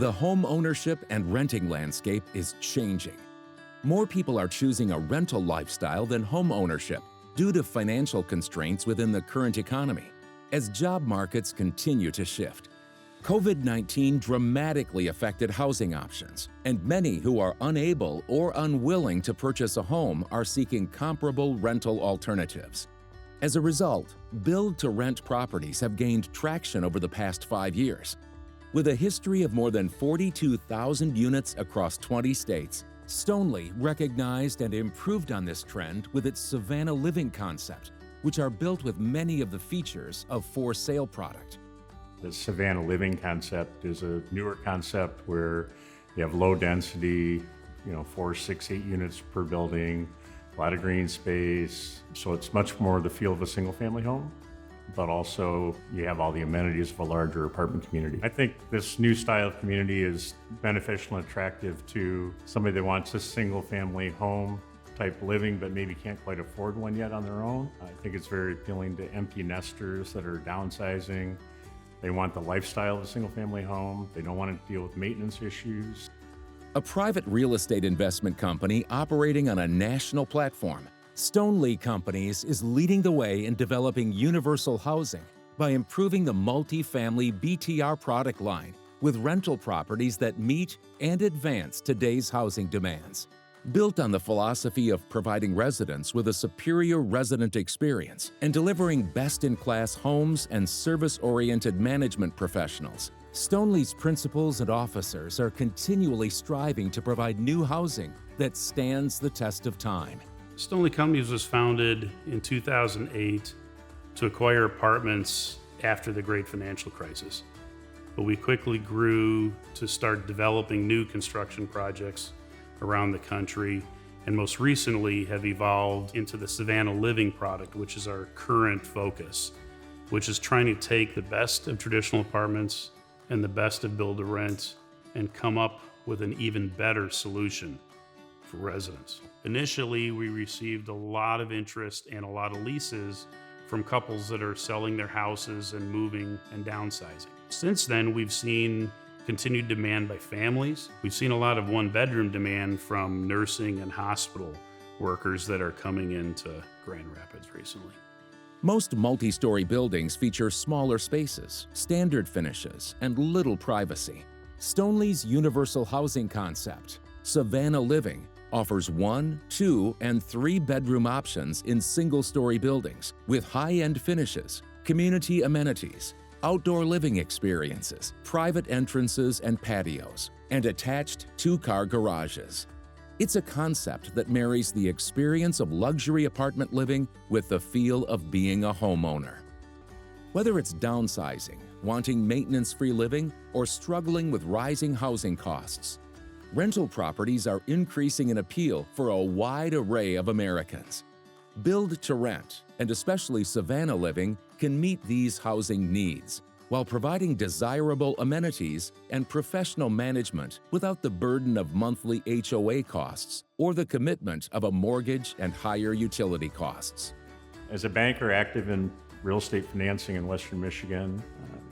The home ownership and renting landscape is changing. More people are choosing a rental lifestyle than home ownership due to financial constraints within the current economy, as job markets continue to shift. COVID-19 dramatically affected housing options, and many who are unable or unwilling to purchase a home are seeking comparable rental alternatives. As a result, build-to-rent properties have gained traction over the past 5 years. With a history of more than 42,000 units across 20 states, Stoneleigh recognized and improved on this trend with its Savannah Living concept, which are built with many of the features of for-sale product. The Savannah Living concept is a newer concept where you have low density, 4, 6, 8 units per building, a lot of green space. So it's much more the feel of a single family home, but also you have all the amenities of a larger apartment community. I think this new style of community is beneficial and attractive to somebody that wants a single family home type living, but maybe can't quite afford one yet on their own. I think it's very appealing to empty nesters that are downsizing. They want the lifestyle of a single family home. They don't want to deal with maintenance issues. A private real estate investment company operating on a national platform, Stoneleigh Companies is leading the way in developing universal housing by improving the multi-family BTR product line with rental properties that meet and advance today's housing demands. Built on the philosophy of providing residents with a superior resident experience and delivering best-in-class homes and service-oriented management professionals, Stoneleigh's principals and officers are continually striving to provide new housing that stands the test of time. Stoneleigh Companies was founded in 2008 to acquire apartments after the great financial crisis. But we quickly grew to start developing new construction projects around the country, and most recently have evolved into the Savannah Living product, which is our current focus, which is trying to take the best of traditional apartments and the best of build-to-rent and come up with an even better solution for residents. Initially, we received a lot of interest and a lot of leases from couples that are selling their houses and moving and downsizing. Since then, we've seen continued demand by families. We've seen a lot of one-bedroom demand from nursing and hospital workers that are coming into Grand Rapids recently. Most multi-story buildings feature smaller spaces, standard finishes, and little privacy. Stoneleigh's universal housing concept, Savannah Living, offers 1, 2, and 3 bedroom options in single-story buildings with high-end finishes, community amenities, outdoor living experiences, private entrances and patios, and attached 2-car garages. It's a concept that marries the experience of luxury apartment living with the feel of being a homeowner. Whether it's downsizing, wanting maintenance-free living, or struggling with rising housing costs, rental properties are increasing in appeal for a wide array of Americans. Build to rent, and especially Savannah Living, can meet these housing needs while providing desirable amenities and professional management without the burden of monthly HOA costs or the commitment of a mortgage and higher utility costs. As a banker active in real estate financing in Western Michigan,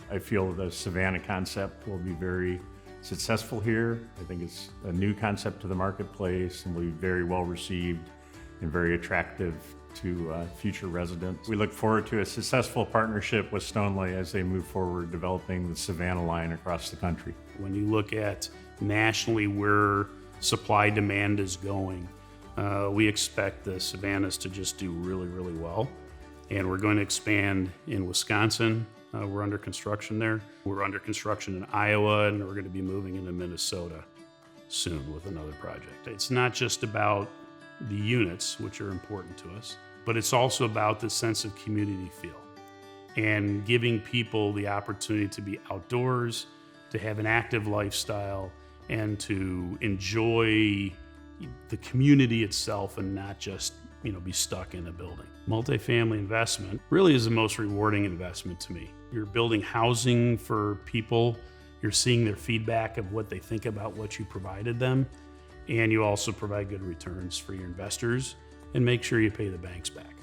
I feel the Savannah concept will be very successful here. I think it's a new concept to the marketplace and will be very well received and very attractive to future residents. We look forward to a successful partnership with Stoneleigh as they move forward developing the Savannah line across the country. When you look at nationally where supply demand is going, we expect the Savannahs to just do really, really well. And we're going to expand in Wisconsin. We're under construction there. We're under construction in Iowa, and we're going to be moving into Minnesota soon with another project. It's not just about the units, which are important to us, but it's also about the sense of community feel and giving people the opportunity to be outdoors, to have an active lifestyle, and to enjoy the community itself and not just be stuck in a building. Multifamily investment really is the most rewarding investment to me. You're building housing for people, you're seeing their feedback of what they think about what you provided them, and you also provide good returns for your investors and make sure you pay the banks back.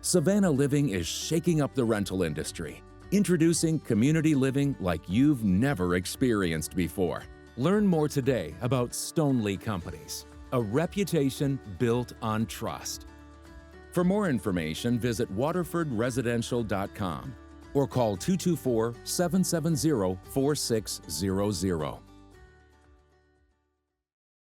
Savannah Living is shaking up the rental industry, introducing community living like you've never experienced before. Learn more today about Stoneley Companies, a reputation built on trust. For more information, visit waterfordresidential.com or call 224-770-4600.